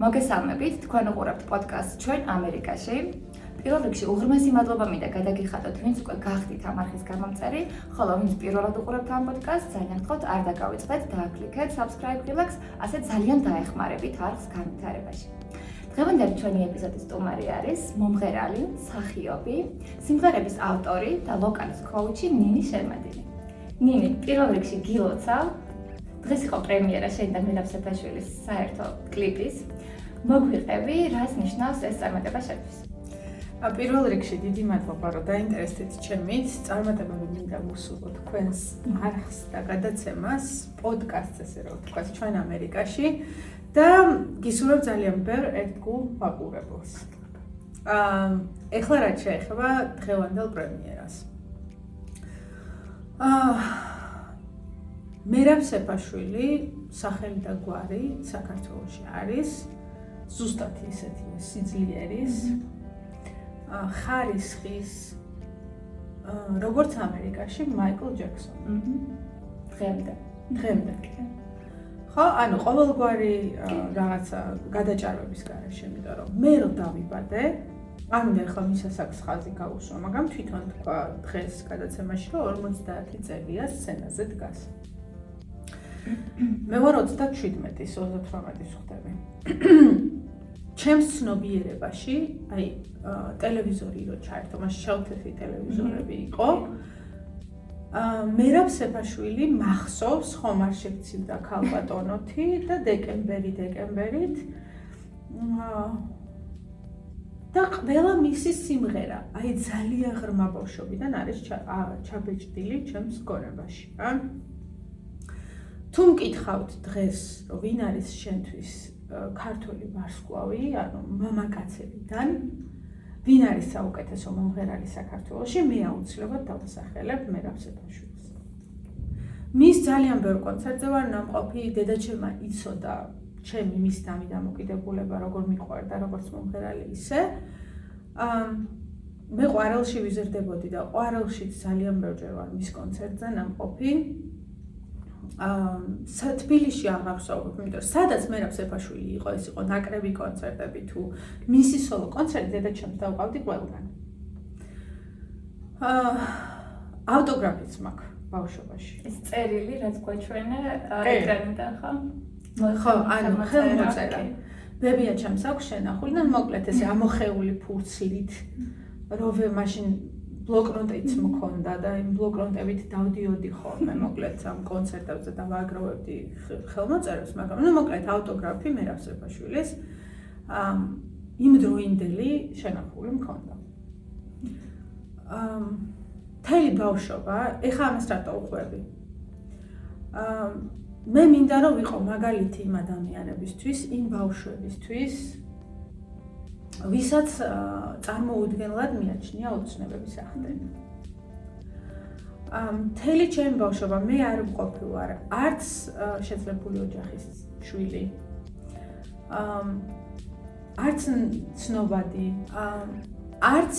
მოგესალმებით, თქვენ უყურებთ პოდკასტს ჩვენ ამერიკაში. პირველ რიგში უღრმესი მადლობა მინდა გადაგიხადოთ, ვინც უკვე გახდით ამ არხის გამომწერი, ხოლო ვინც პირველად უყურებთ ამ პოდკასტს, ძალიან გთხოვთ არ დაგავიწყდეთ, დააკლიკეთ subscribe რილაქს, ასე ძალიან დაეხმარებით არხს განვითარებაში. დღევანდელი ჩვენი ეპიზოდის სტუმარი არის მომღერალი, მსახიობი, სიმღერების ავტორი და ვოკალის კოუჩი ნინი შერმადინი. ნინი, პირველ რიგში გილოცავ. დღეს იყო პრემიერა შენ და მელაბ სეფაშვილის საერთო კლიპის. მოგვიყევი, რას ნიშნავს ეს წარმატება შენთვის? პირველ რიგში დიდი მადლობა, რომ დაინტერესდით ჩემით. წარმატებები მინდა მუსურვო თქვენს არხს და გადაცემას, პოდკასტს ესე რომ ვთქვათ, ჩვენ ამერიკაში და გისურვებ ძალიან ბევრ ერთგულ მაყურებელს. ეხლა რაც შეეხება დღევანდელ პრემიერას. მელაბ სეფაშვილი სახელი და გვარი საქართველოში არის ზუსტად ისეთია სიძლიერის ხარისხის როგორც ამერიკაში მაიკლ ჯექსონი. დღემდე. ხო, ანუ ყოველგვარი რაღაცა გადაჭარბების გარეშე, იმიტომ რომ მე რო დავიბადე, არ მინდა ახლა მის ასაკს ხაზი გაუსვა, მაგრამ თვითონ თქვა დღეს გადაცემაში რომ 50 წელია სცენაზე დგას. მე ვარ 37-ის, 38-ის ვხდები. ჩემს ცნობიერებაში, აი, ტელევიზორი რო ჩაერთო, მას შავ-თეთრი ტელევიზორები იყო. მელაბ სეფაშვილი მახსოვს, ხომ არ შექცივდა ქალბატონოთი და დეკემბერით და ყველა მისი სიმღერა, აი ძალიან ღრმა ბავშვობიდან არის ჩაბეჭდილი ჩემს გონებაში, რა. თუ მკითხავთ დღეს, რომ ვინ არის შენთვის ქართული ვარსკვლავი, ანუ მამაკაცებიდან, ვინ არის საუკეთესო მომღერალი საქართველოში, მე აუცილებლად დავასახელებ მელაბ სეფაშვილს. მის ძალიან ბევრ კონცერტზე ვარ ნამყოფი, დედაჩემმა იცოდა ჩემი მის დამოკიდებულება, როგორ მიყვარდა, როგორც მომღერალი ისე. მე ყვარელში ვიზრდებოდი და ყვარელში ძალიან ბევრჯერ ვარ მის კონცერტზე ნამყოფი. თბილისში აღარ ვსაუბრობ, იმიტომ რომ სადაც მელაბ სეფაშვილი იყო, ეს იყო ნაკრები კონცერტები თუ მისი სოლო კონცერტი, დედაჩემს დავყავდი ყველგან. ავტოგრაფიც მაქვს ბავშვობაში. ეს წერილი, რაც გვაჩვენა ეკრანიდან, ხო? ხო, ანუ ხელმოწერა. ბებია ჩემს აქვს შენახული და მოკლედ ესე ამოხეული ფურცლით, როვე მაშინ ბლოკნოტიც მქონდა და იმ ბლოკნოტებით დავდიოდი ხოლმე მოკლედ ამ კონცერტებზე და ვაგროვებდი ხელმოწერებს, მაგრამ ნუ მოკლედ ავტოგრაფი მელაბ სეფაშვილის იმდროინდელი შენახული მქონდა. მთელი ბავშვობა, ეხლა ამას რატო უყვები? მე მინდა რომ ვიყო მაგალითი იმ ადამიანებისთვის, იმ ბავშვებისთვის, ვისაც წარმოუდგენლად მიაჩნია ოცნებების ახდენა. მთელი ჩემი ბავშვობა მე არ ვყოფი ვარ არც შეძლებული ოჯახის შვილი, არც ცნობადი, არც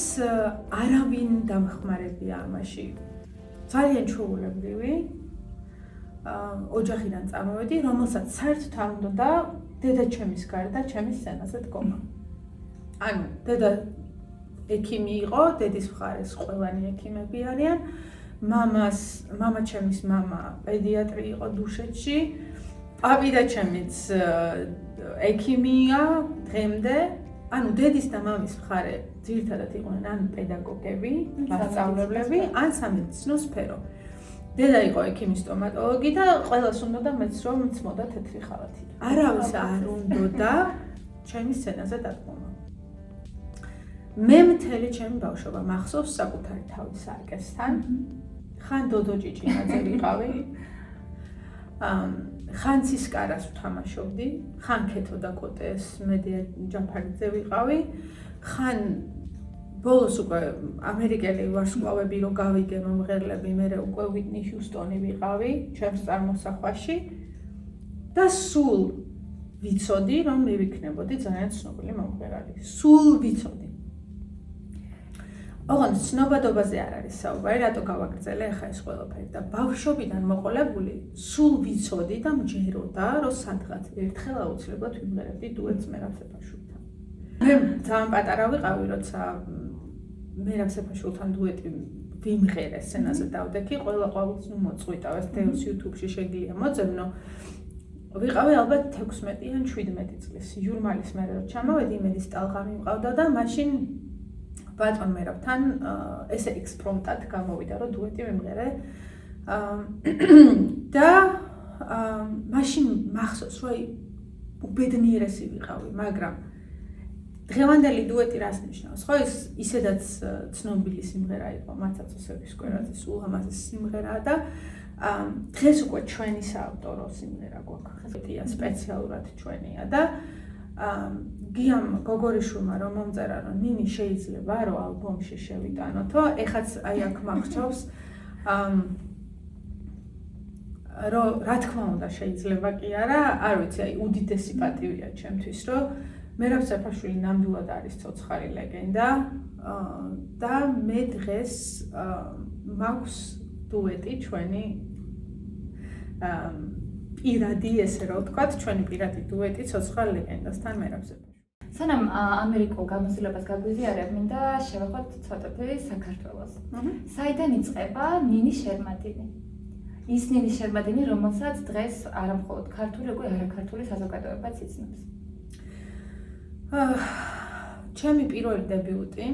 არავინ დამხმარებია ამაში. ძალიან ჩვეულებრივი ოჯახიდან წამოვედი, რომელსაც საერთოდ არ უნდა დედაჩემის გარდა ჩემი სცენაზე დგომა. ანუ დედა ექიმი იყო, დედის მხარეს ყველანი ექიმები არიან, მამა ჩემის მამა პედიატრი იყო დუშეთში, პაპი და ჩემიც ექიმია დღემდე, ანუ დედის და მამის მხარე ძირითადად იყვნენ ან პედაგოგები, მასწავლებლები, ან სამედიცინო სფერო. დედა იყო ექიმი სტომატოლოგი და ყველას უნდა მეც რომ მწმოდა თეთრი ხალათი. არავის არ უნდა ჩემი სცენაზე დადგომა. მე მთელი ჩემი ბავშვობა მახსოვს საკუთარი თავის არკესთან, ხან დოდო ჭიჭინაძე ვიყავი, ხან ცისკარას ვთამაშობდი, ხან ქეთო და კოტეს მედია ჯაფარიძე ვიყავი, ხან ბოლოს უკვე ამერიკელი ვარსკვლავები რო გავიგე მომღერლები, მე უკვე ვიტნი ჰიუსტონი ვიყავი ჩემს წარმოსახვაში და სულ ვიცოდი რომ მე ვიქნებოდი ძალიან ცნობილი მომღერალი. სულ ვიცოდი. ოღონდ ცნობადობაზე არ არის საუბარი, რატო გავაგრძელე ახლა ეს ყველაფერი და ბავშვობიდან მოყოლებული სულ ვიცოდი და მჯეროდა, რომ სადღაც ერთხელ აუცილებლად ვიმღერებდი დუეტს მერაბ სეფაშვილთან. მე ძალიან პატარა ვიყავი, როცა მერაბ სეფაშვილთან დუეტი ვიმღერე სცენაზე დავდექი, ყველა ყოველთვის მოწყვიტა, ეს თეორს YouTube-ში შეგიძლია მოძებნო. ვიყავი ალბათ 16 ან 17 წლის. ჟურნალის მე რო ჩამოვედი, იმედის ტალღა მიმყავდა და მაშინ ბატონ მერაბთან ესე ექსპრომტად გამოვიდა, რომ დუეტი ვიმღერე. და მაშინ მახსოვს, რომ უბედნიერესი ვიყავი, მაგრამ დღევანდელი დუეტი რას ნიშნავს? ხო, ეს ისედაც ცნობილი სიმღერა იყო, მაცაცოსების კვერაძის ულამაზესი სიმღერაა და დღეს უკვე ჩვენი საავტორო სიმღერა გვაქვს. ხეთია სპეციალურად ჩვენია და გიამ გოგორიშვილმა რომ მომწერა, რომ ნინი შეიძლება რომ ალბომში შევიტანოთო, ეხაც აი აქ მახსოვს რომ რა თქმა უნდა შეიძლება კი არა, არ ვიცი, აი უდიდესი პატივია ჩემთვის, რომ მერაბ სეფაშვილი ნამდვილად არის ცოცხალი ლეგენდა და მე დღეს მაქვს დუეტი ჩვენი პირადი, ესე რომ ვთქვათ, ჩვენი პირადი დუეტი ცოცხალ ლეგენდასთან მერაბ სეფაშვილი. სანამ ამერიკულ გამოცდილებას გაგვიზიარებ, მინდა შევეხოთ ცოტათი საქართველოს. საიდან იწყება ნინი შერმადინი? ის ნინი შერმადინი, რომელსაც დღეს არა მხოლოდ ქართული, უკვე არაქართული საზოგადოებაც იცნობს. ჩემი პირველი დებიუტი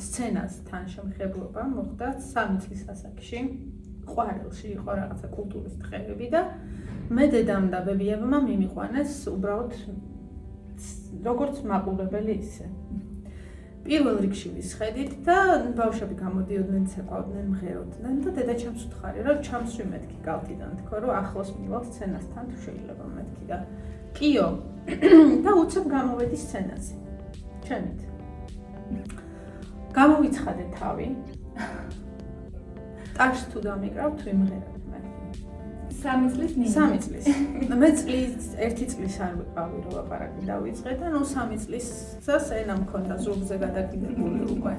სცენასთან შემხებლობა მოხდა 3 წლის ასაკში. ყვარელში იყო რაღაცა კულტურის დღეები და მე დედამ და ბებიებმა მიმიყვანეს უბრალოდ როგორც მაყურებელი ისე. პირველ რიგში ვისხედით და ბავშვები გამოდიოდნენ, ცეკვავდნენ, მღეროდნენ და დედა ჩემს უთხარი, რომ ჩამსვი მეთქი კალთიდან, თქო, რომ ახლოს მივალ სცენასთან თუ შეიძლება მეთქი და კიო და უცებ გამოვედი სცენაზე. ჩემით. გამოვიცხადე თავი. ტაშს თუ დამიკრავთ, ვიმღერებ მე. 3 წლის ნინი. 3 წლის. მე წლის 1 წლის არ ვიყავი, რომ ლაპარაკი დავიწყე და ნუ 3 წლისას ენა მქონდა ზურგზე გადაკიდებული უკვე.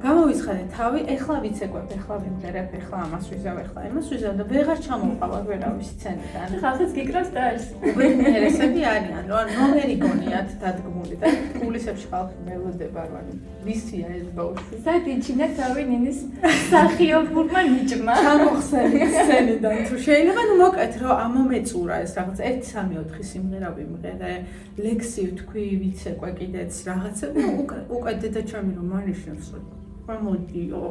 გამოვიცხადე თავი, ეხლა ვიცეკვებ, ეხლა ვიმღერებ, ეხლა ამას ვიზავ, ეხლა იმას ვიზავ და ვეღარ ჩამოვყავარ ვერავის სცენიდან. ხალხს გიკრავს ტაშს. უბედნიერესები არიან, რომ ნომერი გონიათ დადგმული და კულისებში ხალხი მელოდება, რომ ვისია ეს ბავშვი. საიჩინა თავი ნინის სახიობურმა ნიჭმა. ჩამოხსენე სცენიდან თუ შეიძლება, ნუ მოკეთ, რომ ამომეწურა ეს რაღაც 1-3-4 სიმღერა ვიმღერე, ლექსი ვთქვი, ვიცეკვე კიდეც რაღაცები, უკვე დედა ჩემი რომ მარიშნებს მოდიო.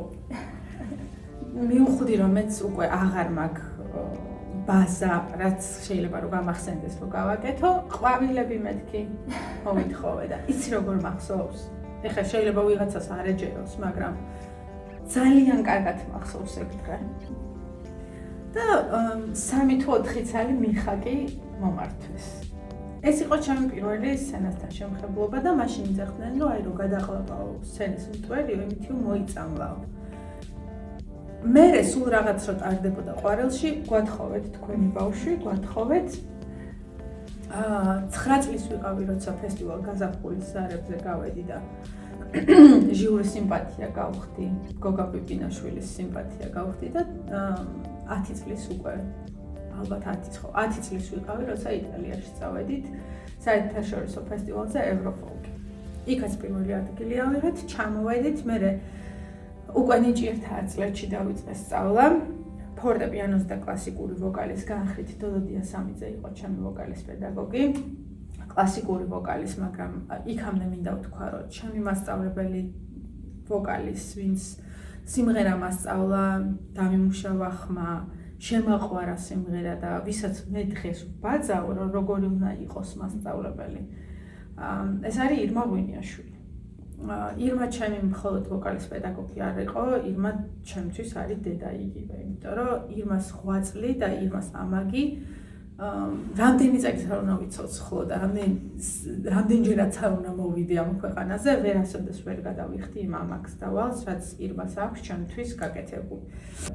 მივხვდი რომ მეც უკვე აღარ მაქვს ბაზა, რაც შეიძლება რომ გამახსენდეს რომ გავაკეთო, ყვავილები მეთქი მოვითხოვე და იცი როგორ მახსოვს. ეხლა შეიძლება ვიღაცას არ ეჯეროს, მაგრამ ძალიან კარგად მახსოვს ეგ დღე. და 3 თუ 4 წელი მიხაკი მომართვეს. ეს იყო ჩემი პირველი სცენასთან შემხებლობა და მაშინ იძახდნენ, რომ აი რომ გადაყლაპაო სცენის მტვერიო, იმით რომ მოიწამლაო. მერე სულ რაღაც რო ტარდებოდა ყვარელში, გვათხოვეთ თქვენი ბავშვი, გვათხოვეთ. 9 წლის ვიყავი, როცა ფესტივალ გაზაფხულის ზარებზე გავედი და ჟიურის სიმპათია გავხდი, გოგა პიპინაშვილის სიმპათია გავხდი და 10 წლის უკვე ალბათ 10 წლის ვიყავი, როცა იტალიაში წავედით საერთაშორისო ფესტივალზე ევროფოლკი. იქაც პირველი ადგილი ავიღეთ, ჩამოვედით, მერე უკვე ნიჭი 1 წლებში დავიწყე სწავლა. ფორტეპიანოს და კლასიკური ვოკალის განხრით დოლოდია სამიძე იყო ჩემი ვოკალის პედაგოგი. კლასიკური ვოკალის, მაგრამ იქამდე მინდა ვთქვა, რომ ჩემი მასწავლებელი ვოკალის, ვინც სიმღერა მასწავლა, დამიმუშავა ხმა, შემაყვარა სიმღერა და ვისაც მე დღეს ვბაძავ, რომ როგორი უნდა იყოს მასწავლებელი. ეს არის ირმა ღვინიაშვილი. ირმა ჩემი მხოლოდ ვოკალის პედაგოგი არ იყო, ირმა ჩემთვის არის დედა იგივე, იმიტომ რომ ირმას ღვაწლი და ირმას ამაგი რამდენი წელს არ უნდა ვიცოცხლო და რამდენჯერაც არ უნდა მოვიდე ამ ქვეყანაზე, ვერასოდეს ვერ გადავიხდი იმ ამაგს და ვალს, რაც ირმას აქვს ჩემთვის გაკეთებული.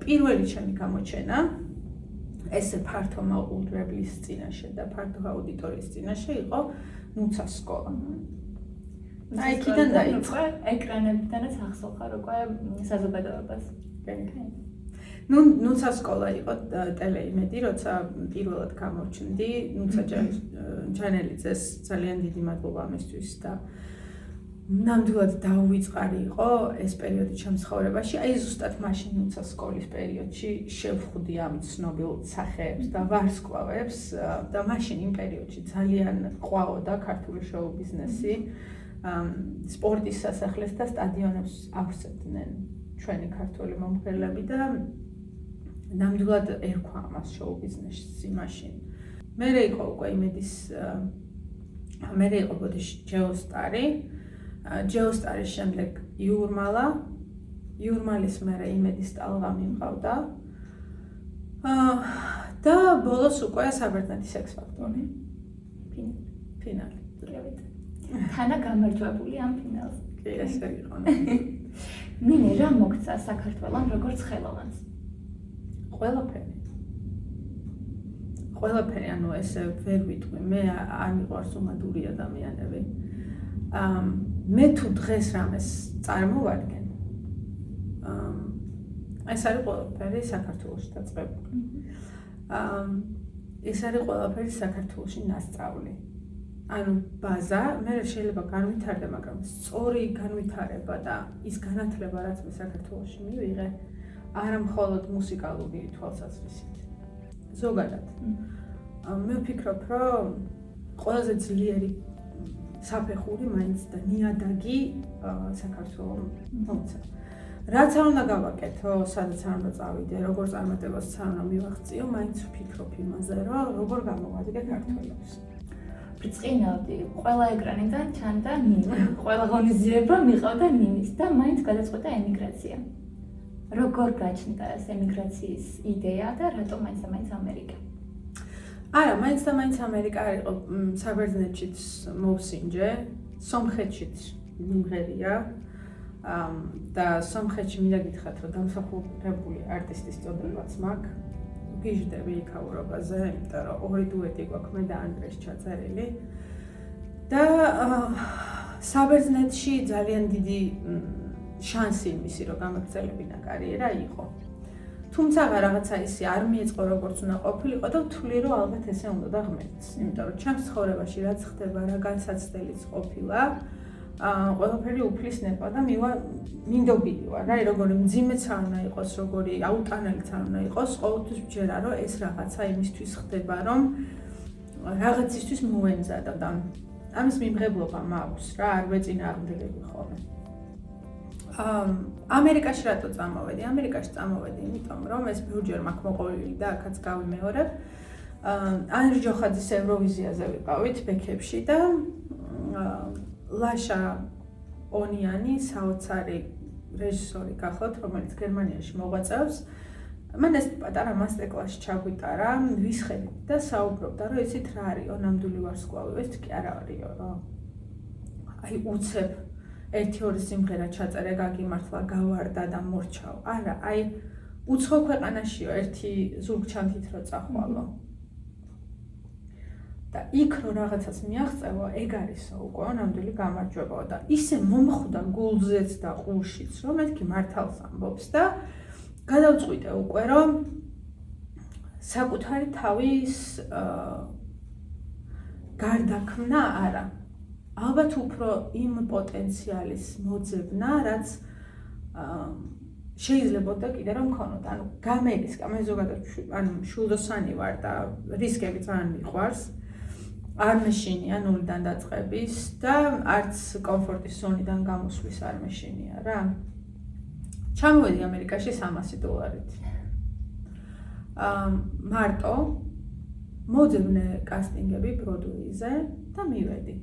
პირველი ჩემი გამოჩენა ესე ფართო მაყურებლის წინაშე და ფართო აუდიტორიის წინაშე იყო ნუცას სკოლა. აი იქიდან დაიწყო. ეკრანებიდანაც ახსოვხარ უკვე საზოგადოებას. ნუცა სკოლა იყო ტელეიმედი, როცა პირველად გამორჩნდი, ნუცა ჩანელიძეს ძალიან დიდი მადლობა ამისთვის და ნამდვილად დაუვიწყარი იყო ეს პერიოდი ჩემს ცხოვრებაში. აი ზუსტად მაშინ ნუცა სკოლის პერიოდში შევხვდი ამ ცნობილ სახეებს და ვარსკვლავებს და მაშინ იმ პერიოდში ძალიან ყვაოდა ქართული შოუ ბიზნესი. სპორტის სასახლეს და სტადიონებს ავსებდნენ ჩვენი ქართული მომღერლები და ნამდვილად ერქვა ამას შოუ ბიზნესში მაშინ. მერე იყო უკვე იმედის მერე იყო ბოდიში ჯეოსტარი. ჯეოსტარის შემდეგ იურმალის მერე იმედის ტალღა მიმყავდა. და ბოლოს უკვე საბერძნეთის ექს-ფაქტორი. ფინალი. თანა გამარჯვებული ამ ფინალს. კი, ესე იყო. მინე რა მოგცა საქართველოს როგორც ხელოვანს? ყველაფერი, ანუ ესე ვერ ვიტყვი, მე არ მიყვარს უმადური ადამიანები. მე თუ დღეს რამეს წარმოვადგენ, ეს არის ყველაფერი საქართველოში დაწყებული. ეს არის ყველაფერი საქართველოში ნასწავლი. ანუ ბაზა, მე შეიძლება განვითარდა, მაგრამ სწორი განვითარება და ის განათლება, რაც მე საქართველოში მივიღე, არა მხოლოდ მუსიკალური თვალსაზრისით. ზოგადად. მე ვფიქრობ, რომ ყველაზე ძლიერი საფეხური მაინც და ნიადაგი საქართველოს მომცა. რაც არ უნდა გავაკეთო, სადაც არ უნდა წავიდე, როგორ წარმატებას არ უნდა მივაღწიო, მაინც ვფიქრობ იმაზე, რომ როგორ გამოვადგე ქართველებს. ბრწყინავდი, ყველა ეკრანიდან ჩანდა ნინი, ყველა ღონისძიება მიყავდა ნინის და მაინც გადაწყვეტა ემიგრაცია. როგორ გაჩნდა ეს ემიგრაციის იდეა და რატომ მაინც ამერიკა? არა, მაინც ამერიკა არ იყო, საბერძნეთშიც მოვსინჯე, სომხეთშიც მიმღერია და სომხეთში მინდა გითხრათ, რომ დამსახურებული არტისტის წოდებაც მაქვს. გიჟდები იქაურობაზე, იმიტომ რომ ორი დუეტი გვაქვს მე და ანდრეს ჩაწერილი. და საბერძნეთში ძალიან დიდი შანსი იმისი, რომ გამაგრძელებინა კარიერა იყო. თუმცა რაღაცა ისე არ მიეწყო როგორც უნდა ყოფილიყო და ვთვლი, რომ ალბათ ესე უნდა და ღმერთს. იმიტომ რომ ჩემს ცხოვრებაში რაც ხდება, რა განსაცდელიც ყოფილა, ყველაფერი უფლის ნება და მინდობილი ვარ, რა, როგორი მძიმეც არ უნდა იყოს, როგორი აუტანელიც არ უნდა იყოს, ყოველთვის ვჯერა, რომ ეს რაღაცა იმისთვის ხდება, რომ რაღაცისთვის მოვემზადო და ამის მიმღებლობა მაქვს რა, არ ვეწინააღმდეგები ხოლმე. ამერიკაში რატო წამოვედი? ამერიკაში წამოვედი, იმიტომ რომ ეს ბევრჯერ მაქვს მოყოლილი და აქაც გავიმეორებ. ანრი ჯოხაძის ევროვიზიაზე ვიყავით ბექებში და ლაშა ონიანი, საოცარი რეჟისორი გახლავთ, რომელიც გერმანიაში მოღვაწეობს. მან ეს პატარა მასტერკლასი ჩაგვიტარა, ვისხედით და საუბრობდა, რომ იცით რა არისო ნამდვილი ვარსკვლავი, ეს კი არა არისო, რომ აი უცებ ერთი-ორი სიმღერა ჩაწერე, გაგიმართლა, გავარდა და მორჩაო. არა, აი უცხო ქვეყანაშიო ერთი ზურგჩანთით რო წახვალო. და იქ რო რაღაცას მიაღწევო, ეგ არისო უკვე ნამდვილი გამარჯვებაო და ისე მომხვდა გულზეც და ყურშიც, რომ მეთქი მართალს ამბობს და გადავწყვიტე უკვე, რომ საკუთარი თავის გარდაქმნა არა. ალბათ უფრო იმ პოტენციალის მოძებნა, რაც შეიძლება და კიდე რომ მქონოდა. ანუ გამერისკა, მე ზოგადად შულდოსანი ვარ და რისკები ძალიან მიყვარს. არ მეშინია ნულიდან დაწყების და არც კომფორტის ზონიდან გამოსვლის არ მეშინია რა. ჩამოვედი ამერიკაში $300. მარტო მოძებნე კასტინგები ბროდვეიზე და მივედი.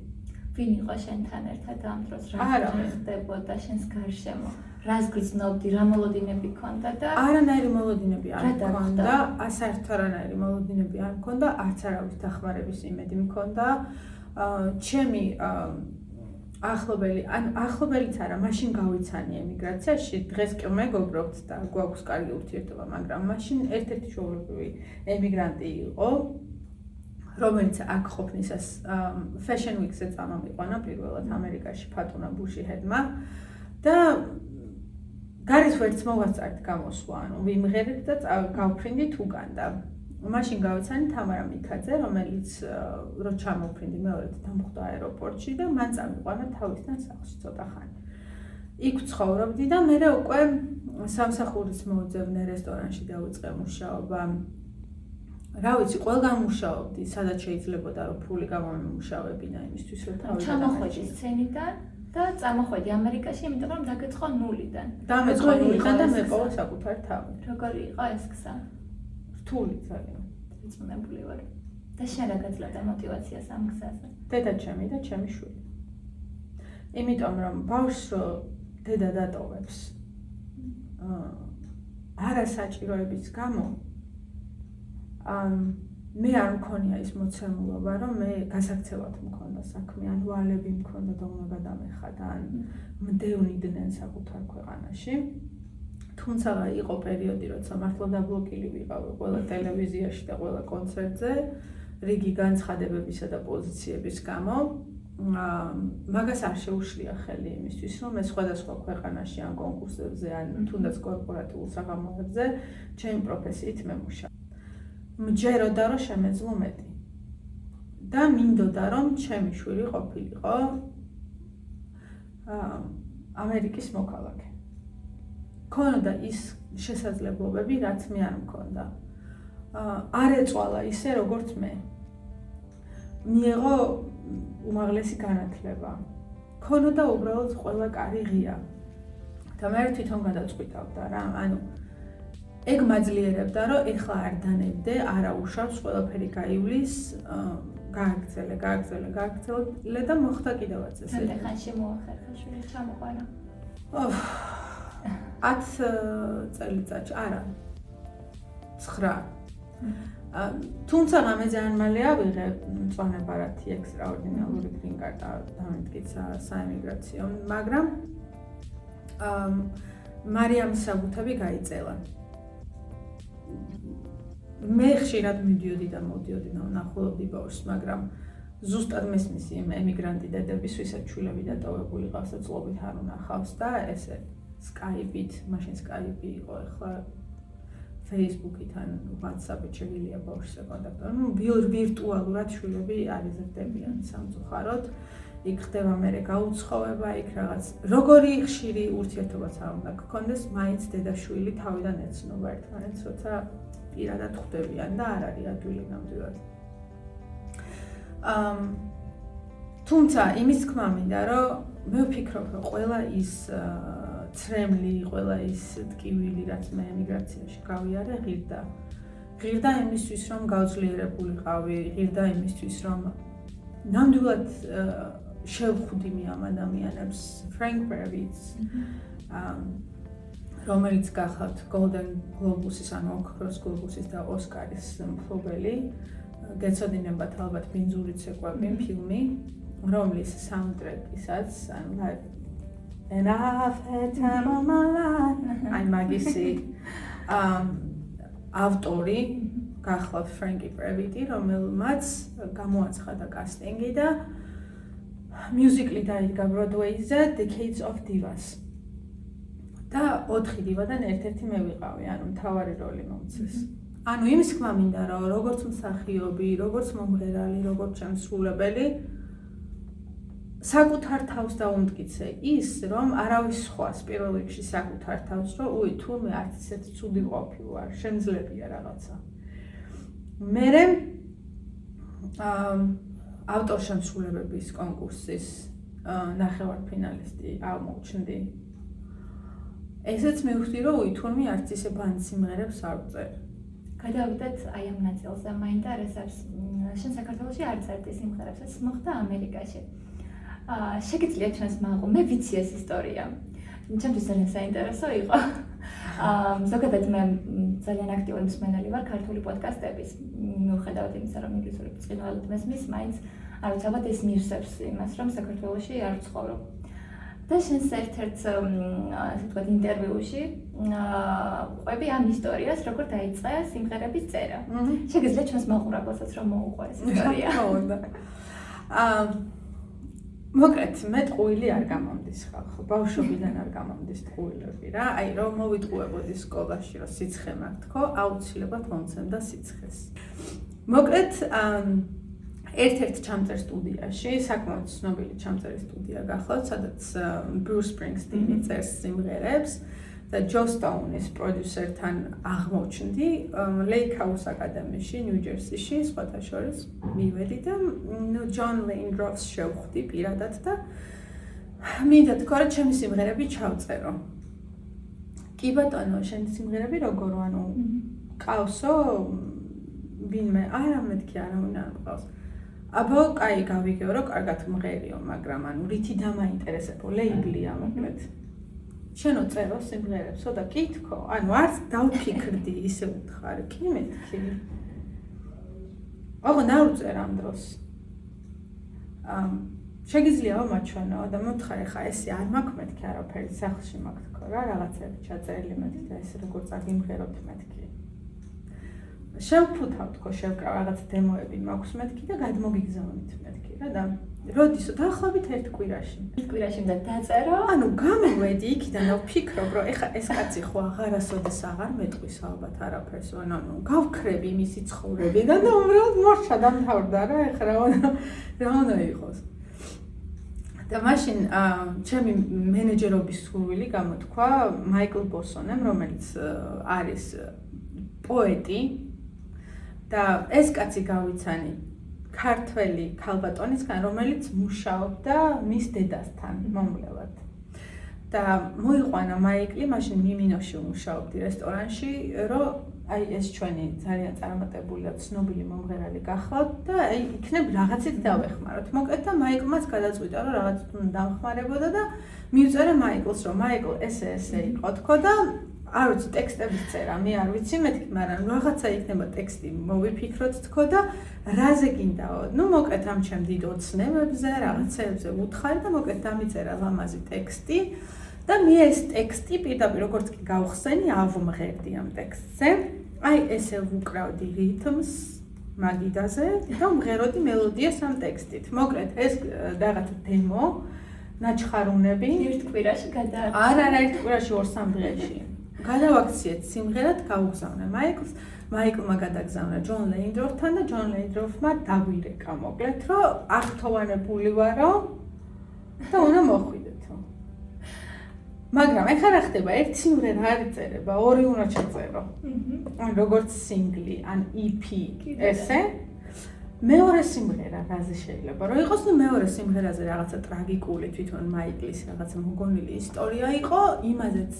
ვინ იყო შენთან ერთად ამ დროს? რა ხდებოდა შენს გარშემო? რას გრძნობდი, რა მოლოდინები გქონდა და არანაირი მოლოდინები არ მქონდა, საერთოდ არანაირი მოლოდინები არ მქონდა, არც არავის დახმარების იმედი მქონდა. ჩემი ახლობელიც არა, მაშინ გავიცანი ემიგრაციაში, დღეს კი მეგობრობთ და გვაქვს კარგი ურთიერთობა, მაგრამ მაშინ ერთ-ერთი ჩვეულებრივი ემიგრანტი იყო. რომელიც აქ ყოფნისას Fashion Week-ზე წამომიყვანა პირველად ამერიკაში ფატუნა ბუშიჰედმა და გარეთ ვერც მოვასწარეთ გამოსვლა, ანუ ვიმღერეთ და გავფრინდით უკან და მაშინ გავიცანი თამარა მიქაძე, რომელიც რო ჩამოვფრინდი მეორედ დამხვდა აეროპორტში და მან წამიყვანა თავისთან სახლში ცოტა ხანი. იქ ცხოვრობდი და მე უკვე სამსახურის მოუძებნე რესტორანში დავიწყე მუშაობა. რა ვიცი, ყველგან მუშაობდი, სადაც შეიძლებოდა რომ ფული გამომიმუშავებინა იმისთვის, რომ თავი ჩამოხვედი სცენიდან და წამოხვედი ამერიკაში, იმიტომ რომ დაგეწყო ნულიდან. დამეწყო ნულიდან და მეყოლა საკუთარი თავი. როგორი იყო ეს გზა? რთული ძალიან. წმებული ვარ. და შენ რა გაძლევდა мотивაციას ამ გზაზე? დედა ჩემი და ჩემი შვილი. იმიტომ რომ ბავშვს რო დედა დატოვებს არასაჭიროების გამო მე არ მქონია ის მოცემულობა, რომ მე გასაქცევად მქონდა საქმე, ან ვალები მქონდა და უნდა გადამეხადა, ან მდევნიდნენ საკუთარ ქვეყანაში. თუმცა იყო პერიოდი, როცა მართლა დაბლოკილი ვიყავი ყველა ტელევიზიაში და ყველა კონცერტზე, რიგი განცხადებებისა და პოზიციების გამო. მაგას არ შეუშლია ხელი იმისთვის, რომ მე სხვადასხვა ქვეყანაში ან კონკურსებზე, ან თუნდაც კორპორატიულ საღამოებზე ჩემი პროფესიით მემუშავე. მჯეროდა რომ შემეძლო მეტი და მინდოდა რომ ჩემი შვილი ყოფილიყო ამერიკის მოქალაქე. ქონოდა ის შესაძლებლობები, რაც მე არ მქონდა. არ ეწვალა ისე როგორც მე. მიიღო უმაღლესი განათლება. ქონოდა უბრალოდ ყველა კარი ღია. და მე თვითონ გადაწყვიტავდა რა, ანუ ეგ მაძლიერებდა, რომ ეხლა არ დანებდე, არა უშავს, ყველაფერი გაივლის, გააგრძელე და მოხდა კიდევაც ესე. რამდენ ხანში მოახერხა შვილი ჩამოყვანა? 10 წელიწადში, არა. 9. თუმცა მე ძალიან მალე ავიღე მწვანე ბარათი ექსტრაორდინალური green card დამემტკიცა საემიგრაციო, მაგრამ მარიამის საბუთები გაიწელა. მე ხშირად მიდიოდი და მოდიოდი და ვნახულობდი ბავშვს, მაგრამ ზუსტად მესმის იმ ემიგრანტი დედების, ვისაც შვილები დატოვებული ყავს და წლობით არ უნახავს და ესე Skype-ით, მაშინ Skype იყო, ახლა Facebook-ით ან WhatsApp-ით შეგიძლია ბავშვს ეკონტაქტო. ნუ ვირტუალურად შვილები არ იზრდებიან სამწუხაროდ. იქ ხდება მერე გაუცხოვება, იქ რაღაც როგორი ხშირი ურთიერთობაც არ უნდა გქონდეს, მაინც დედა-შვილი თავიდან ეცნობა ერთმანეთს, როცა პირადად ხვდებიან და არ არის ადვილი ნამდვილად. თუმცა იმის თქმა მინდა, რომ მე ვფიქრობ, რომ ყველა ის ცრემლი, ყველა ის ტკივილი, რაც მე ემიგრაციაში გავიარე, ღირდა იმისთვის, რომ გავძლიერებულიყავი, ღირდა იმისთვის, რომ ნამდვილად შევხვდი ამ ადამიანებს, Frank Kravitz, რომელიც გახლავთ Golden Globe-ის, ანუ ოქროს გლობუსის და ოსკარის მფლობელი, გეცოდინებათ ალბათ ბინძურით ეკვები ფილმი, რომლის საუნდტრეკისაც, ანუ And I've had time on my life. აი მაგისი ავტორი გახლავთ Frank Kravitz, რომელმაც გამოაცხადა კასტინგი და მიუზიკლი დაიდგა Broadway-ზე Decades of Divas. და 4 დივადან ერთ-ერთი მე ვიყავი, ანუ მთავარი როლი მომცეს. ანუ იმის თქმა მინდა, რომ როგორც მსახიობი, როგორც მომღერალი, როგორც შემსრულებელი საკუთარ თავს დაუმტკიცე ის, რომ არავის სხვას პირველ რიგში საკუთარ თავს, რომ უი, თურმე არც ისეთი ცუდი ყოფილი ვარ, შემძლებია რაღაცა. მერე ავტორშემსრულებების კონკურსის ნახევარფინალისტი აღმოჩნდი. ესეც მივხვდი, რომ უი, თურმე არც ისე ბანდ სიმღერებს არ ვწერ. გადავიდეთ აი ამ ნაწილზე, მაინტერესებს, შენ საქართველოში არც ერთი სიმღერებსაც მოხდა ამერიკაში. შეგიძლია ჩვენს მაყო, მე ვიცი ეს ისტორია. ჩემთვის ძალიან საინტერესო იყო. ზოგადად მე ძალიან აქტიური მსმენელი ვარ ქართული პოდკასტების. მიუხედავად იმისა, რომ ინგლისური ბრწყინვალედ მესმის, მაინც არ ვიცი, ალბათ ეს მივსებს იმას, რომ საქართველოში არ ვცხოვრობ. და შენს ერთ-ერთ ასე ვთქვათ ინტერვიუში ყვები ამ ისტორიას, როგორ დაიწყე სიმღერების წერა. შეგიძლია ჩვენს მაყურებელსაც რომ მოუყვე ეს ისტორია. მოკლედ, მე ტყუილი არ გამომდის ხალხო, ბავშვობიდან არ გამომდის ტყუილები რა. აი რომ მოვიტყუებოდი სკოლაში, რომ სიცხე მაქვს თქო, აუცილებლად მომცემდა სიცხეს. მოკლედ, ერთ-ერთ ჩამწერ სტუდიაში, საკმაოდ ცნობილი ჩამწერი სტუდია გახლავთ, სადაც Bruce Springsteen წერს სიმღერებს და Joe Stone-ის პროდიუსერთან აღმოჩნდი Lake House აკადემიაში, ნიუ-ჯერსიში, სხვათა შორის მივედი და John Landroth's შევხვდი პირადად და მინდა თქვა, რომ ჩემი სიმღერები ჩავწერო. კი ბატონო, შენი სიმღერები როგორ ანუ ყავსო ვინმე არა მეთქი არავინ არ ყავს. აბა, კაი, გავიგეო, რომ კარგად მღერიო, მაგრამ ანუ რითი დამაინტერესებო, ლეიბლია მოკლედ. შენო წერო სიმღერებსო და კითხო, ანუ არც დავფიქრდი ისე უთხარი, კი მეთქი. აღო ნაუწერ ამ დროს. შეგიძლია ვამაჩვენო და მოთხარი ხა ესე არ მაქვს მეთქი არაფერი სახლში მაქვს თქო რა, რაღაცები ჩაწერილი მეთქი და ესე როგორ წაგიმღეროთ მეთქი. შევფუთავ თქო, შევკრავ რაღაც დემოები მაქვს მეთქი და გადმოგიგზავნით მეთქი რა და როდისო დაახლოებით ერთ კვირაში. ერთ კვირაში უნდა დაწერო. ანუ გამოვედი იქიდან და ვფიქრობ, რომ ეხა ეს კაცი ხო აღარასოდეს აღარ მეტყვის ალბათ არაფერს, ანუ გავქრები მისი ცხოვრებიდან და უბრალოდ მორჩა დამთავრდა რა, ეხა რა უნდა იყოს. და მაშინ ჩემი მენეჯერობის სურვილი გამოთქვა მაიკლ ბოსონემ, რომელიც არის პოეტი და ეს კაცი გავიცანი ქართველი ქალბატონისგან, რომელიც მუშაობდა მის დედასთან მომვლელად. და მოიყვანა მაიკლი, მაშინ მიმინოში მუშაობდი რესტორანში, რომ აი ეს ჩვენი ძალიან წარმატებული და ცნობილი მომღერალი გახლავთ და აი იქნებ რაღაცით დავეხმაროთ. მოკლედ და მაიკლმაც გადაწყვიტა, რომ რაღაც დამხმარებოდა და მივწერე მაიკლს, რომ მაიკლ ესე იყო თქო და არ ვიცი ტექსტების წერა, მე არ ვიცი მეთქი, მაგრამ რაღაცა იქნება ტექსტი მოვიფიქროთ თქო და რაზე გინდაო. ნუ მოკლედ ამ ჩემ დიდ ოცნებებზე, რაღაცებზე უთხარი და მოკლედ დამიწერა ლამაზი ტექსტი და მე ეს ტექსტი პირდაპირ როგორც კი გავხსენი, ავმღერდი ამ ტექსტზე. აი ესე ვუკრავდი რითმს მაგიდაზე და ვმღეროდი მელოდიას ამ ტექსტით. მოკლედ ეს რაღაცა დემო, ნაჩხარუნები ერთ კვირაში გადააწყდა. არა, ერთ კვირაში 2-3 დღეში. გადავაქციეთ სიმღერად, გავუგზავნე მაიკლს, მაიკლმა გადაგზავნა ჯონ ლეინდროფთან და ჯონ ლეინდროფმა დაგვირეკა მოკლედ, რომ აღთოვანებული ვარო და უნდა მოხვიდეთო. მაგრამ ეხლა რა ხდება, ერთი სიმღერა არ იწერება, ორი უნდა ჩაწერო. ან როგორც სინგლი, ან EP, ესე. მეორე სიმღერა რაზე შეიძლება რომ იყოს, ნუ მეორე სიმღერაზე რაღაცა ტრაგიკული თვითონ მაიკლის რაღაცა მოგონილი ისტორია იყო, იმაზეც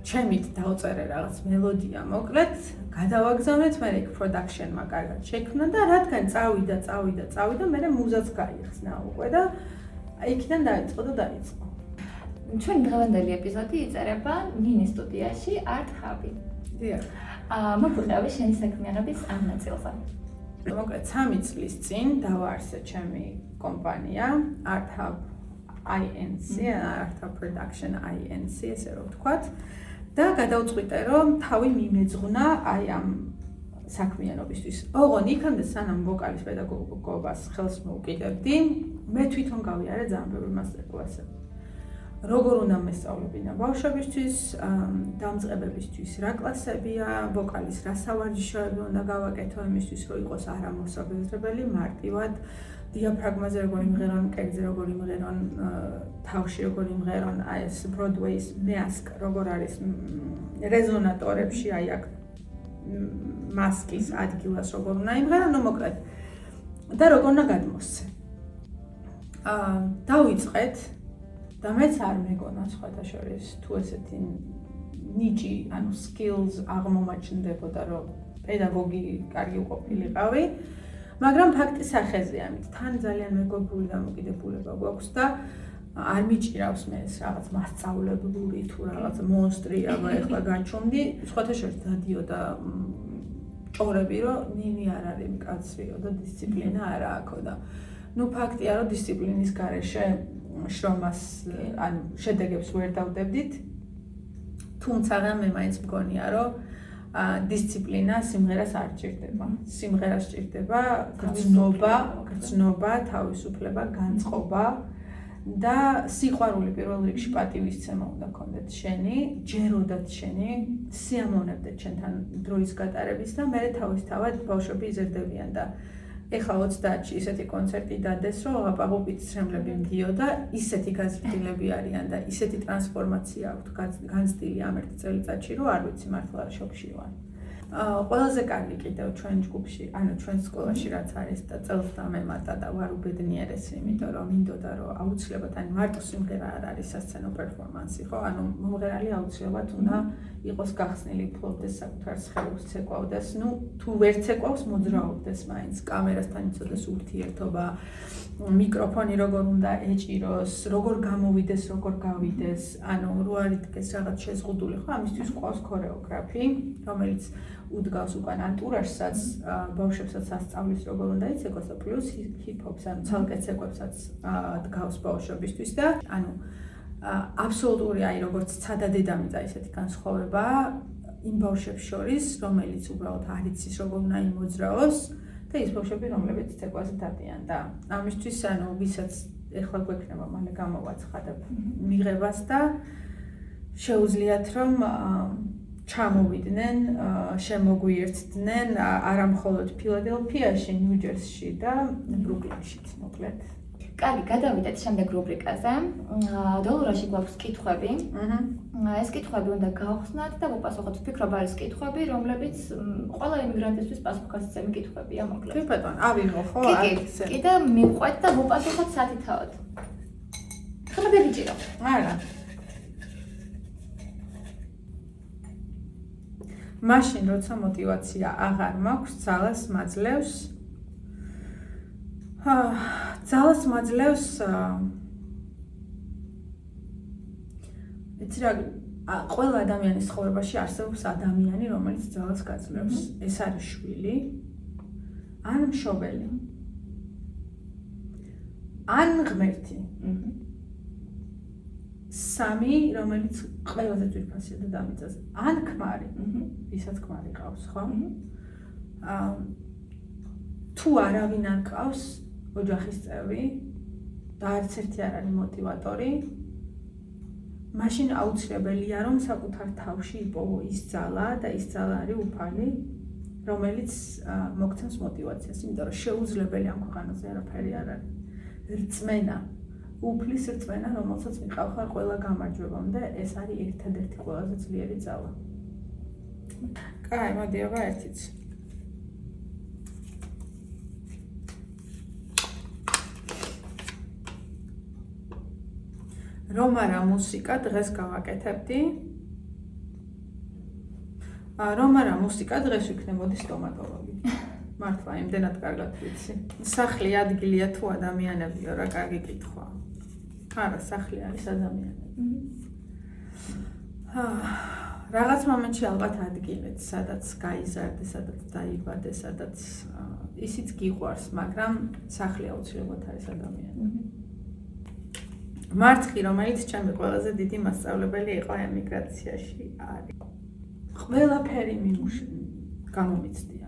ჩემით დავწერე რაღაც მელოდია მოკლედ, გადავაგზავნეთ, მე იქ პროდაქშენმა კარგად შექმნა და რადგან წავიდა, მე მუზაც გაიხსნა უკვე და იქიდან დაიწყო და დაიწყო. ჩვენი დღევანდელი ეპიზოდი იწერება ნინის სტუდიაში Art Hub-ი. დიახ. მოგვიყევი შენი საქმიანობის ამ ნაწილზე. მოკლედ 3 წლის წინ დავაარსე ჩემი კომპანია Art Hub INC, Art Hub Production INC, ესე რომ ვთქვათ. და გადავწყვიტე, რომ თავი მიმეძღვნა აი ამ საქმიანობისთვის. ოღონდ იქამდე სანამ ვოკალის პედაგოგობას ხელს მოვკიდებდი, მე თვითონ გავიარე ძალიან ბევრი მასტერკლასები. როგორ უნდა მესწავლებინა ბავშვებისთვის, დამწყებებისთვის რა კლასებია, ვოკალის რა სავარჯიშოები უნდა გავაკეთო იმისთვის, რომ იყოს არამოსაბეზრებელი, მარტივად დიაფრაგმაზე როგორ იმღერონ, კერძზე როგორ იმღერონ, თავში როგორ იმღერონ, აი ეს ბროდვეის მასკ როგორ არის რეზონატორებში, აი აქ მასკის ადგილას როგორ უნდა იმღერონ, ნუ მოკლედ და როგორ უნდა გადმოსცე. დავიწყეთ და მეც არ მეგონა სხვათა შორის თუ ესეთი ნიჭი, ანუ skills აღმომაჩნდებოდა, რომ პედაგოგი კარგი უყოფილიყავი, მაგრამ ფაქტი სახეზე ამით თან ძალიან მეგობრული დამოკიდებულება გვაქვს და არ მიჭირავს მე ეს რაღაც მასწავლებლური თუ რაღაც მონსტრია, ეხლა გაჩვენდი, სხვათა შორის დადიოდა ჭორები, რომ ნინი არ არის მკაცრიო და დისციპლინა არ აქვს და ნუ ფაქტია, რომ დისციპლინის გარეშე შრომას, ანუ შედეგებს ვერ დავდებდით. თუმცა მე მაინც მგონია, რომ დისციპლინა სიმღერას არ ჭირდება. სიმღერას ჭირდება გრძნობა, თავისუფლება, განწყობა და სიყვარული პირველ რიგში პატივისცემა უნდა გქონდეთ შენი, ჯეროდათ შენი, სიამოვნებდეთ შენთან დროის გატარების და მე თავისთავად ბავშვები იზრდებიან და ეხლა 30-ში ისეთი კონცერტი დადეს, რომ აპაღობით ცრემლები მდიოდა, ისეთი გაზრდილები არიან და ისეთი ტრანსფორმაცია აქვთ განცდილი ამ ერთ წელიწადში, რომ არ ვიცი მართლა შოკში ვარ. ყველაზე კარგი კიდევ ჩვენ ჯგუფში, ანუ ჩვენ სკოლაში რაც არის და წელს დამემატა და ვარ უბედნიერესი, იმიტომ რომ მინდოდა რომ აუცილებლად ან მარტო სიმღერა არ არის სასცენო პერფორმანსი, ხო? ანუ მომღერალი აუცილებლად უნდა იყოს გახსნილი, ფლობდეს საკუთარ სხეულს, ცეკვავდეს, ну, თუ ვერ ცეკვავს, მოძრაობდეს მაინც, კამერასთან იცოდეს ურთიერთობა, მიკროფონი როგორ უნდა ეჭიროს, როგორ გამოვიდეს, როგორ გავიდეს, ანუ რო არ იდგეს რაღაც შეზღუდული, ხო? ამისთვის ყავს ქორეოგრაფი, რომელიც უდგავს უკან ანტურაჟსაც, ბავშვებსაც ასწავლის როგორ უნდა იცეკვას და პლუს ჰიპ-ჰოპს, ანუ ცალკე ცეკვებსაც დგავს ბავშვებისთვის და ანუ აბსოლუტური აი როგორც ცადა დედამიწა ისეთი განსხვავება იმ ბავშვებს შორის, რომელიც უბრალოდ არ იცის როგორ უნდა იმოძრაოს და ის ბავშვები, რომლებიც ცეკვაზე დადიან და ამისთვის ანუ ვისაც ეხლა გვექნება მალე გამოვაცხადებ მიღებას და შეუძლიათ რომ ჩამოვიდნენ, შემოგვიერთდნენ არა მხოლოდ ფილადელფიაში, ნიუ-ჯერსში და ბრუკლინშიც მოკლედ. კარგი, გადავიდეთ შემდეგ რუბრიკაზე. დოლორაში გვაქვს კითხვები. ეს კითხვები უნდა გავხსნათ და ვუპასუხოთ. ვფიქრობ, არის კითხვები, რომლებიც ყველა იმიგრანტისთვის პასუხისმცემი კითხვებია, მოკლედ. კი ბატონო, ავიღო ხო? კიდე მივყვეთ და ვუპასუხოთ სათითაოდ. ხმები გიჭირო. არა. მაშინ როცა мотиваცია აღარ მაქვს, ძალას მაძლევს. ძალას მაძლევს იცი რა, ყველა ადამიანის ცხოვრებაში არსებობს ადამიანი, რომელიც ძალას გაძლევს. ეს არის შვილი, ან მშობელი, ან ღმერთი. სამი, რომელიც ყველაზე ძვირფასია დედამიწაზე. ან ქმარი, ვისაც ქმარი ყავს, ხო? თუ არავინ არ ყავს ოჯახის წევრი და არც ერთი არ არის მოტივატორი, მაშინ აუცილებელია რომ საკუთარ თავში იპოვო ის ძალა და ის ძალა არის უფალი, რომელიც მოგცემს мотиваციას, იმიტომ რომ შეუძლებელი ამ ქვეყანაზე არაფერი არ არის. რწმენა, უფლის რწმენა, რომელსაც მიყავხარ ყველა გამარჯვებამდე, ეს არის ერთადერთი ყველაზე ძლიერი ძალა. კაი, მოდი აბა ერთიც. რომ არა მუსიკა დღეს გავაკეთებდი. რომ არა მუსიკა დღეს ვიქნებოდი სტომატოლოგი. მართლა იმდენად კარგად ვიცი. სახლი ადგილია თუ ადამიანებია, რა კარგი კითხვა. არა, სახლი არის ადამიანები. რაღაც მომენტში ალბათ ადგილეთ, სადაც გაიზარდე, სადაც დაიბადე, სადაც ისიც გიყვარს, მაგრამ სახლი აუცილებლად არის ადამიანები. მარცხი, რომელიც ჩემი ყველაზე დიდი მასწავლებელი იყო ემიგრაციაში არის. ყველაფერი გამომიცდია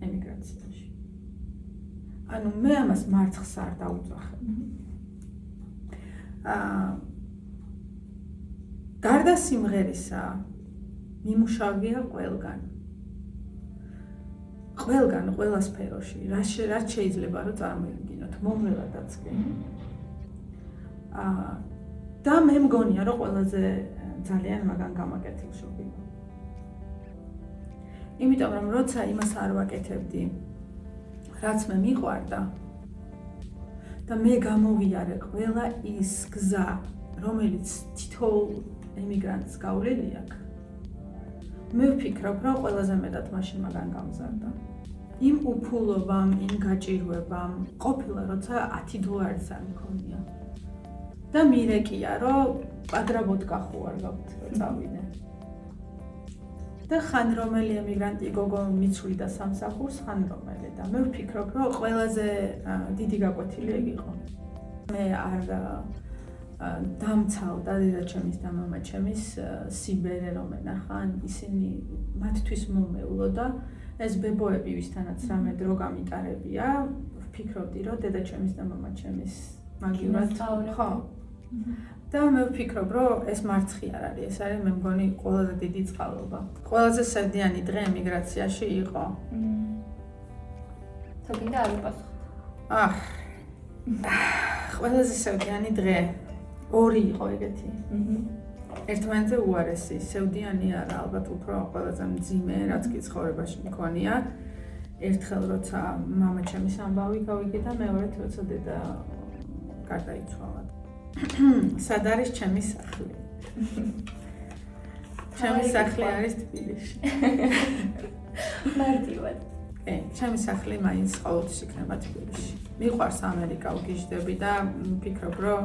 ემიგრაციაში. ანუ მე ამას მარცხს არ დაუძახებ. გარდა სიმღერისა, მიმუშავია ყველგან. ყველგან, ყველა სფეროში, რაც შეიძლება რომ წარმოიდგინოთ, მომვლელადაც კი. და მე მგონია რომ ყველაზე ძალიან მაგან გამაკეთილშობი. იმიტომ რომ როცა იმას არ ვაკეთებდი, რაც მე მიყვარდა და მე გამოვიარე ყველა ის გზა, რომელიც თითოეულ ემიგრანტს გავლილი აქვს, მე ვფიქრობ, რომ ყველაზე მეტად მაშინ მაგან გამზარდა. იმ უფულობამ, იმ გაჭირვებამ, ყოფილა როცა $10 არ მქონია. და მირეკია, რომ პაგრაბოდ გახუარ გაქვთ, რომ წავიდე. და ხან რომელი ემიგრანტი გოგო მიცვლიდა სამსახურს, ხან რომელი და მე ვფიქრობ, რომ ყველაზე დიდი გაკვეთილი ეგ იყო. მე დამცალდა დედაჩემის და მამაჩემის სიბერე რომ ენახან ისინი მათთვის მომეულო და ეს ბებოები ვისთანაც რამე დრო გამიტარებია ვფიქრობდი რომ დედაჩემის და მამაჩემის მაგივრად ხო და მე ვფიქრობ რომ ეს მარცხი არ არის ეს არის მე მგონი ყველაზე დიდი წყალობა ყველაზე სევდიანი დღე ემიგრაციაში იყო თუ გინდა არ ვიპასუხოთ ყველაზე სევდიანი დღე ორი იყო ეგეთი ერთმანეთზე უარესი სევდიანი არა ალბათ უფრო ყველაზე მძიმე რაც კი ცხოვრებაში მქონია ერთხელ როცა მამაჩემის ამბავი გავიგე და მეორედ როცა დედა გარდაიცვალა სად არის ჩემი სახლი? ჩემი სახლი არის თბილისში. მარტივად. ჩემი სახლი მაინც ყოველთვის იქნება თბილისში. მიყვარს ამერიკა ვგიჟდები და ვფიქრობ რომ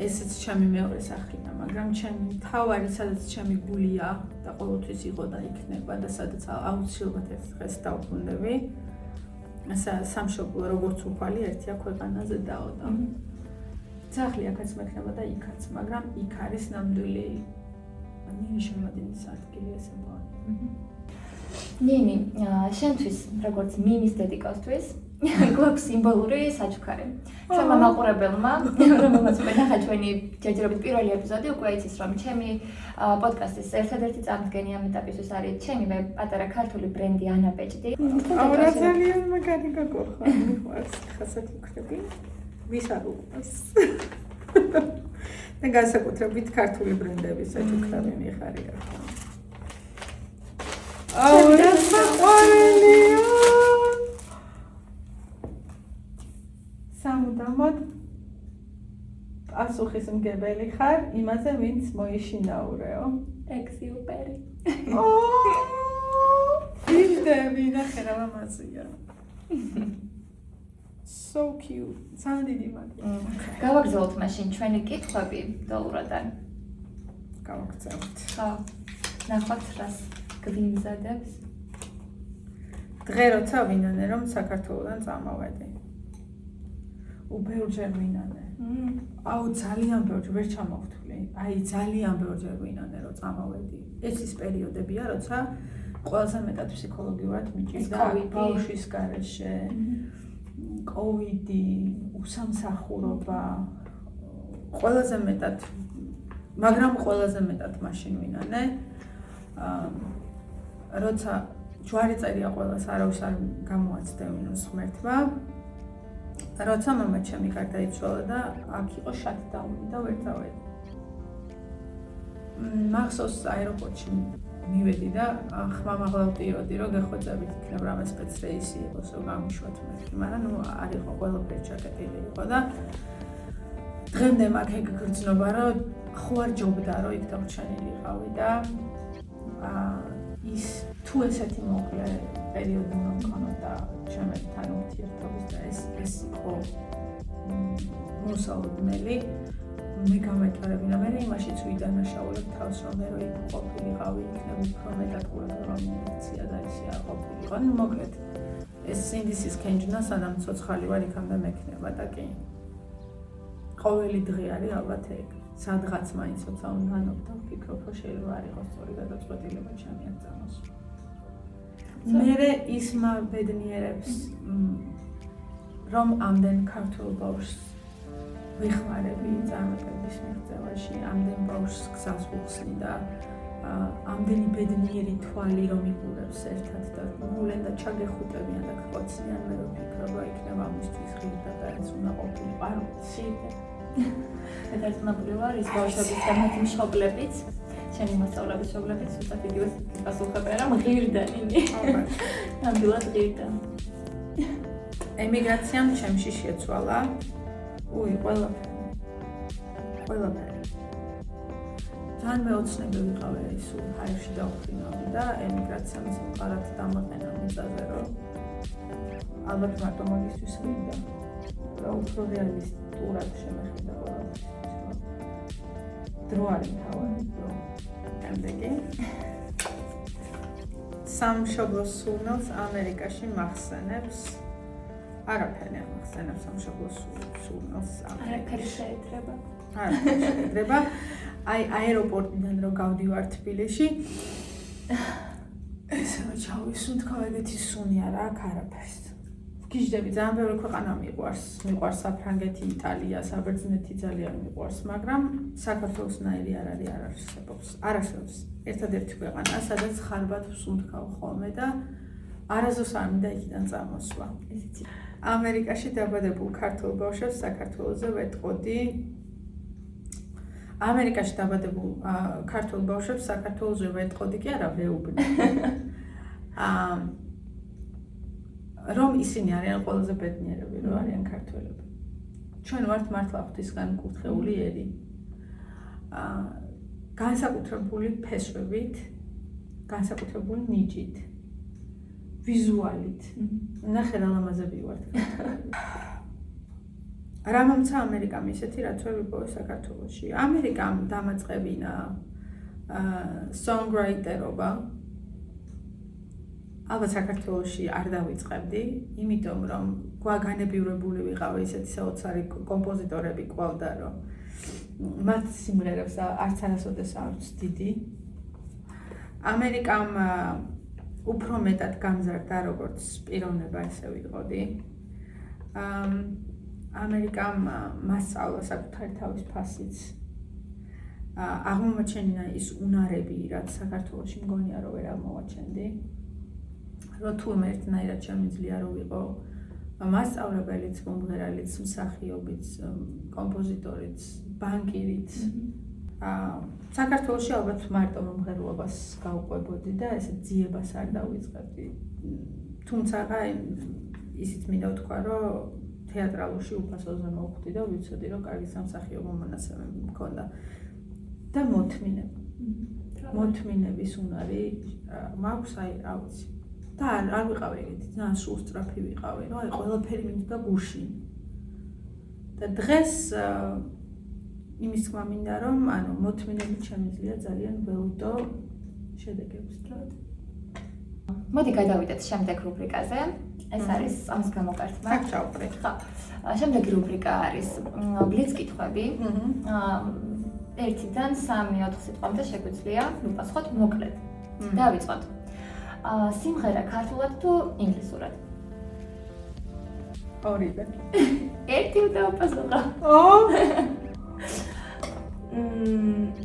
ესეც ჩემი მეორე სახლია, მაგრამ ჩემი თავარი სადაც ჩემი გულია და ყოველთვის იყო და იქნება და სადაც აუცილებლად ერთ დღეს დავბრუნდები. სამშობლო როგორც უფალი ერთია ქვეყანაზე დაო და სახლი აქაც მექნება და იქაც, მაგრამ იქ არის ნამდვილი ნიშნულოვანი ადგილი ესე მგონი. ნინი, შენთვის როგორც მინის დედიკოსთვის გვაქვს სიმბოლური საჩუქარი. ჩვენმა მაყურებელმა, რომელმაც მენახა ჩვენი ჯერჯერობით პირველი ეპიზოდი, უკვე იცის რომ ჩემი პოდკასტის ერთადერთი წამდგენი ამ ეტაპისთვის არის ჩემი პატარა ქართული ბრენდი ანა ბეჭდი. რა ძალიან მაგარი გაგოხარ, მიყვარს ხასათუქრები. ვის არ უყვარს? და განსაკუთრებით ქართული ბრენდების საჩუქრები მიხარია. რა საყვარელია! სამუდამოდ პასუხისმგებელი ხარ იმაზე, ვინც მოიშინაურეო. ექსიუპერი. ვინდები ნახე რა მამაზია. So cute. სამდიდი მაგია. გავაგზავნოთ მაშინ ჩვენი კითხვები დოლურადან. გავაგზავნოთ. ხო. ნახოთ რას გვიმზადებს. დღე როცა ვინანე რომ საქართველოდან წამოვედი. უბრალოდ ვინანე. აუ ძალიან ბევრჯერ ვერ ჩამოვთვლი. აი ძალიან ბევრჯერ ვინანე რომ წამოვედი. ეს ის პერიოდებია, როცა ყველაზე მეტად ფსიქოლოგიურად მიჭირდა ბავშვის გარეშე. კოვიდი, უსამსახურობა, ყველაზე მეტად, მაგრამ ყველაზე მეტად მაშინ ვინანე. როცა ჯვარი წერია ყველას, არავის არ გამოაცდევინოს ღმერთმა. როცა მამაჩემი გარდაიცვალა და აქ იყო შატდაუნი და ვერ წავედი. მახსოვს აეროპორტში მივედი და ხმამაღლა ვტიროდი რომ გეხვეწებით იქნებ რამე სპეცრეისი იყოს რომ გამიშვათ მეთქი, მაგრამ ნუ არ იყო ყველაფერი ჩაკეტილი იყო და დღემდე მაქვს ეგ გრძნობა რომ ხო არ ჯობდა რომ იქ დავრჩენილიყავი და ის თუ ესეთი მოკლე პერიოდი უნდა მქონოდა ჩემთან ურთიერთობის და ეს იყო მოსალოდნელი მე გამეჭარებინა მე იმაშიც ვიდანაშაულებ თავს რომ მე რო იქ ყოფილიყავი იქნებ უფრო მეტად ყურადღება მიმექცია და ისე არ ყოფილიყო ნუ მოკლედ ეს სინდისის კენჯნა სანამ ცოცხალი ვარ იქამდე მექნება და კი ყოველი დღე არის ალბათ ეგ სადღაც მაინც როცა უნდა ანობ და ვფიქრობ რომ შეიძლება არ იყოს სწორი გადაწყვეტილება ჩემი აწამოს მე ის მაბედნიერებს რომ ამდენ ქართულ ბავშვს ვიხმარები წარმატების მიღწევაში, ამდენ ბავშვს გზას ვუხსნი და ამდენი ბედნიერი თვალი რომ იგულებს ერთად და მულენ და ჩაგეხუტებიან და გყოცნიან მე რომ ვფიქრობ რომ იქნება ამისთვის ღირდა და ეს უნდა ყოფილიყო არ ვიცი დაწნებული ვარ ის ბავშვების და მათი მშობლებიც ჩემი მასწავლებლების მშობლებიც უცებ იგივეს პასუხობენ რომ ღირდა ნინი ნამდვილად ღირდა ემიგრაციამ ჩემში შეცვალა უი, ყველაფერი. ძალიან მეოცნები ვიყავი ის ჰაერში დავხდინავდი და ემიგრაციამ სიმყარად დამაყენა მიწაზე რომ ალბათ მარტო მაგისთვის მინდა რომ უფრო რეალისტურად შემეხედა ყველაფერს. დრო არის მთავარი დრო. ამდენი სამშობლოს სურნელს ამერიკაში მახსენებს არაფერი ამახსენებს სამშობლოს სურნელს. არაფერი შეეძრება. არაფერი შეეძრება. აი აეროპორტიდან რო გავდივარ თბილისში ესე რომ ჩავისუნთქავ ეგეთი სუნი არა აქვს არაფერს. გიჟდები ძალიან ბევრი ქვეყანა მიყვარს საფრანგეთი, იტალია, საბერძნეთი ძალიან მიყვარს, მაგრამ საქართველოსნაირი არ არსებობს. ერთადერთი ქვეყანა, სადაც ხარბად ვსუნთქავ ხოლმე და არასდროს არ მინდა იქიდან წამოსვლა. ამერიკაში დაბადებულ ქართულ ბავშვებს საქართველოზე ვეტყოდი. ამერიკაში დაბადებულ ქართულ ბავშვებს საქართველოზე ვეტყოდი კი არა ვეუბნები. რომ ისინი არიან ყველაზე ბედნიერები, რომ არიან ქართველები. ჩვენ ვართ მართლა ღვთისგან მკურთხეული ერი. განსაკუთრებული ფესვებით, განსაკუთრებული ნიჭით, ვიზუალით. ნახე რა ლამაზები ვართ. რა მომცა ამერიკამ ისეთი რაც ვერ ვიპოვე საქართველოში. ამერიკამ დამაწყებინა songwriterობა. ალბათ საქართველოში არ დავიწყებდი, იმიტომ რომ განებივრებული ვიყავი ისეთი საოცარი კომპოზიტორები ყავდა, რომ მათ სიმღერებს არც არასოდეს არ ვცდიდი. ამერიკამ უფრო მეტად გამზარდა როგორც პიროვნება, ესე ვიტყოდი. ამერიკამ მასწავლა საკუთარი თავის ფასიც. აღმოჩენინა ის უნარები, რაც საქართველოში მგონია რომ ვერ აღმოვაჩენდი. რომ თურმე ერთნაირად შემიძლია რომ ვიყო მასწავლებელიც, მომღერალიც, მსახიობიც, კომპოზიტორიც, ბანკირიც. საქართველოში ალბათ მარტო მომღერლობას გავყვებოდი და ესე ძიებას არ დავიწყებდი. თუმცა ისიც მინდა ვთქვა, რომ თეატრალურში უფასოზე მოვხვდი და ვიცოდი, რომ კარგი სამსახიობო მონაცემები მქონდა. და მოთმინების უნარი მაქვს, აი რა ვიცი. და არ ვიყავი ეგეთი, ძალიან სულსწრაფი ვიყავი, რომ აი ყველაფერი მინდოდა გუშინ. და დღეს იმის თქმა მინდა, რომ ანუ მოთმინებით შემიძლია ძალიან ველოდო შედეგებს. მოდი გადავიდეთ შემდეგ რუბრიკაზე. ეს არის ამის გამოკართმა. აქ ჩავყრი. ხო. შემდეგი რუბრიკა არის ბლიც კითხვები. 1-დან 3-4 სიტყვამდე შეგვიძლია ვიპასუხოთ მოკლედ. დავიწყოთ. სიმღერა ქართულად თუ ინგლისურად? ორივე. ერთი დავაპასუხა.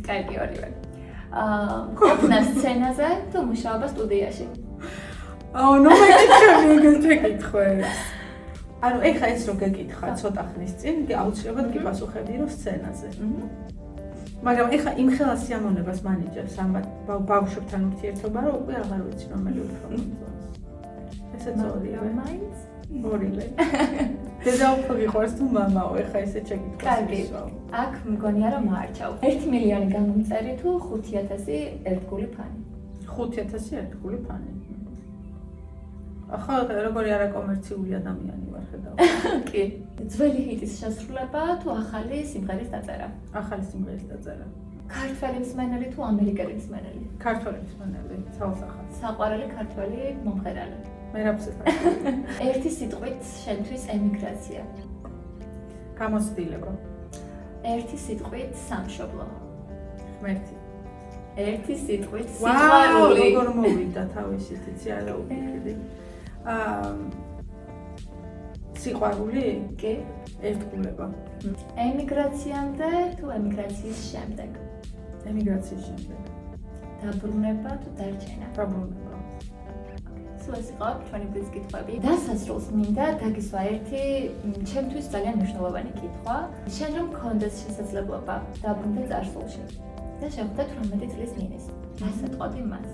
კარგი ორივე. ყოფნა სცენაზე თუ მუშაობა სტუდიაში? ნუ მეკითხები ეგეთ შეკითხვებს. ანუ ეხლა ეს რო გეკითხა ცოტა ხნის წინ, აუცილებლად გიპასუხებდი რომ სცენაზე. მაგრამ ეხლა იმ ხელა სიამოვნებას მანიჭებს ამ ბავშვებთან ურთიერთობა, რომ უკვე აღარ ვიცი რომელი უფრო მომწონს. ესეც ორივე. ორივე. დედა უფრო გიყვარს თუ მამაო, ეხლა ესე შეკითხვას. კარგი. აქ მგონია რომ მოარჩევ. 1 მილიონი გამომწერი თუ 5,000 ერთგული ფანი? 5,000 ერთგული ფანი. ახლა როგორი არაკომერციული ადამიანი ვარ ხედავ. კი. ძველი ჰიტის შესრულება თუ ახალი სიმღერის დაწერა? ახალი სიმღერის დაწერა. ქართველი მსმენელი თუ ამერიკელი მსმენელი? ქართველი მსმენელი, საოცახად. საყვარელი ქართველი მომღერალი? მერაბსეფა. ერთი სიტყვით შენთვის ემიგრაცია? გამოცდილება. ერთი სიტყვით სამშობლო? ღმერთი. ერთი სიტყვით ვაუ, სიყვარული? როგორ მოვიდა თავისით, იცი არა უფიქრდი. სიყვარული? კი. ერთგულება. ემიგრაციამდე თუ ემიგრაციის შემდეგ? ემიგრაციის შემდეგ. დაბრუნება თუ დარჩენა? დაბრუნება. სულ ეს იყო ჩვენი ბლიც კითხვები. დასასრულს მინდა დაგისვა ერთი ჩემთვის ძალიან მნიშვნელოვანი კითხვა. შენ რომ გქონდეს შესაძლებლობა დაბრუნდე წარსულში და შეხვდე 18 წლის ნინეს, რას ეტყოდი მას?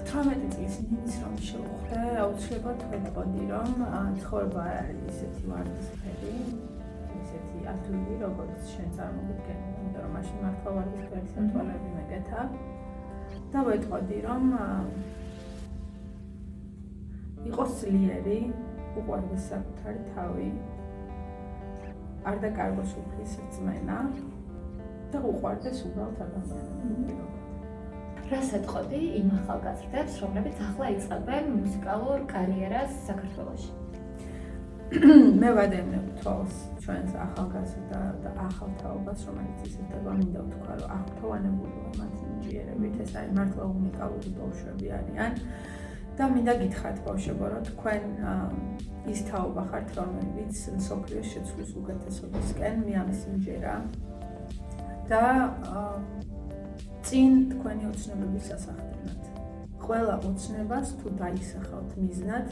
18 წლის ნინის რომ შევხვდე, აუცილებლად ვეტყოდი, რომ ცხოვრება არ არის ისეთი ვარდისფერი, ისეთი ადვილი, როგორც შენ წარმოგიდგენი, იმიტომ რომ მაშინ მართლა ვარდისფერი სათვალები მეკეთა. და ვეტყოდი, რომ იყოს ძლიერი, უყვარდეს საკუთარი თავი, არ დაკარგოს უფლის რწმენა და უყვარდეს უბრალოდ ადამიანები. რას ეთყოდი იმ ახალგაზრდებს, რომლებიც ახლა იწყებენ მუსიკალურ კარიერას საქართველოში? მე ვადევნებ თვალს ჩვენს ახალგაზრდა და ახალ თაობას, რომელიც იზრდება, მინდა ვთქვა, რომ აღფრთოვანებული ვარ მათ ინჟინერებით, ეს არის მართლა უნიკალური ბავშვები არიან და მინდა გითხრათ ბავშვებო, რომ თქვენ ის თაობა ხართ, რომელიც მსოფლიოს შეცვლის უკეთესობისკენ მიამსინჯერა და წინ თქვენი ოცნებების სასახდენად. ყველა ოცნებას თუ დაისახავთ მიზნად,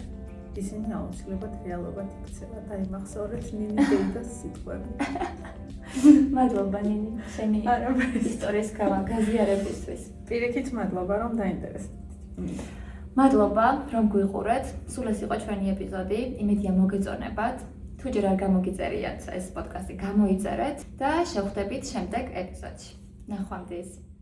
ისინი აუცილებლად რეალობად იქცევა და იმახსოვრეთ ნინი დეიდას სიტყვები. მადლობა ნინი, შენი ისტორიის გაზიარებისთვის. პირიქით მადლობა, რომ დაინტერესდით. მადლობა, რომ გვიყურეთ. სულ ეს იყო ჩვენი ეპიზოდი. იმედია მოგეწონებათ. თუ ჯერ არ გამოგიწერიათ ეს პოდკასტი, გამოიწერეთ და შევხვდებით შემდეგ ეპიზოდში. ნახვამდის.